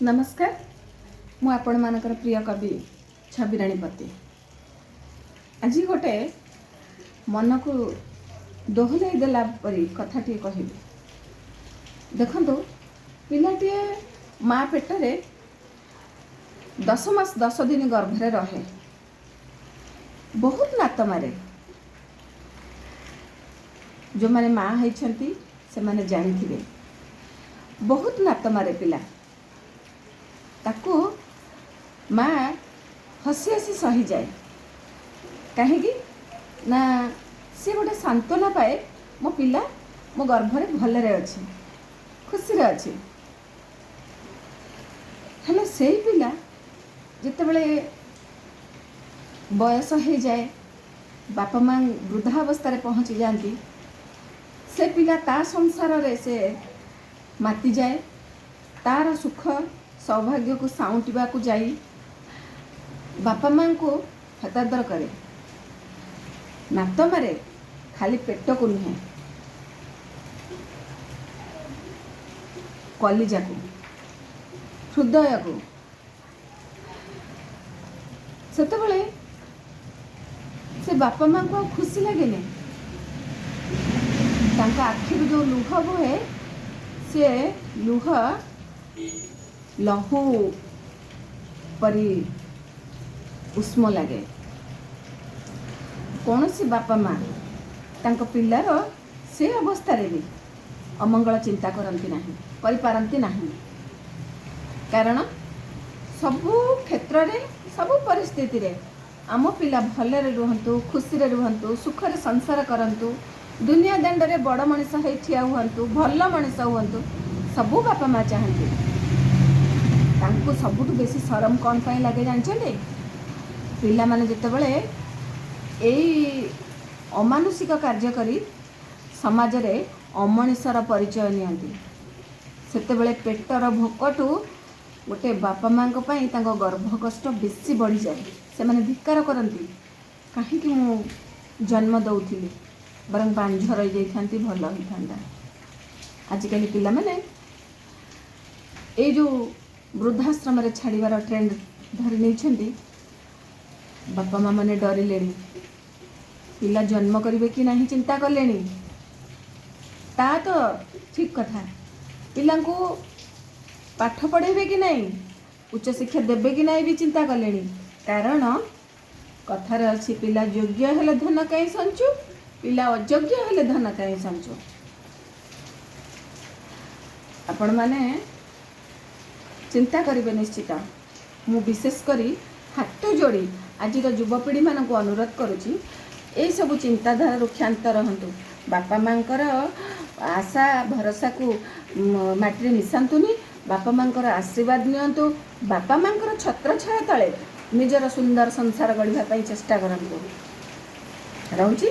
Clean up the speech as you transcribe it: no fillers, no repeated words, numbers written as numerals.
नमस्कार मु आपण मानकर प्रिय कवि छबिराणी पति आज गोटे मन को दोहलाई देला परी कथाटी कहबी। देखंतु पिलाटी माँ पेटरे 10 मास 10 दिन गर्भरे रहे। बहुत नात मारे। जो माने माँ होइछंती से माने जानिथिबे। बहुत नात मारे पिला ताकू माँ हसी हसी सही जाए कहीं ना सी गोटे सांत्वना पाए मो पिला मो गर्भरे भलरे अच्छे खुशी अच्छे। हेले से पिला जितेबले बयस हो जाए बापा माँ वृद्धावस्था पहुँची जाती से पिला ता संसार रे से माति जाए तार सुख सौभाग्य को साउंटिबा को जाई बापा माँ को हतादर करे। नात मारे खाली पेट को नुहे कलिजा को हृदय को सेतबले से बापा माँ को खुशी लगे तांका आखिर जो लुह बुहे से लुह लहू परी उष्म लगे। कौन सी बापा माँ तांको पिलार से अवस्था रे भी अमंगल चिंता करती नहीं करि पारंती नहीं। कारण सबु क्षेत्र रे सबु परिस्थिति रे आम पिला भलरे रुहंतु खुशी रे रुहंतु सुखरे संसार करंतु दुनिया दंड रे बड़ मनीष हो ठिया हुअंतु भल मनीष हुअंतु सबु बापा माँ चाहती। तांको सबुठु बेसी शरम कौन पाई लगे जानछन्ते पिला माने जेतेबेले एई अमानुषिक कार्य करी समाज रे अमनीषर परिचय नियंती सेतेबेले पेटर भोकटू गोटे बापा माँ पई तांको गर्भ कष्ट बेसी बढ़ी जाए। से माने धिक्कार करती कहीं मु जन्म दउथिली बरं बांझ रही जाइथांती भल होइथांता। आजिकल पिला माने ए जो वृद्धाश्रम रे छाड़ीबार ट्रेंड धरी नहीं बापा माँ मैंने डरिले पिला जन्म करेंगे कि नहीं चिंता कले ता तो ठीक कथा पिला को पाठ पढ़ेबे कि नहीं उच्च शिक्षा देबे कि नहीं भी चिंता कले। कारण कथार अच्छी पिला योग्य हेले धन कहीं संचु पिला अयोग्य हेले धन कहीं संचु। आपण माने चिंता करेंगे निश्चित। मु विशेष करी हाथ जोड़ी आज युवपीढ़ी मान को अनुरोध करुच्ची ये सब चिंताधारा क्षांत रहतु बापा माँ आशा भरोसा को माटी मिशातुनि बापा माँ आशीर्वाद नियंतु बापा माँ छत्र छाया तले निजर सुंदर संसार गढ़ा चेष्टा करंतु। रहुची।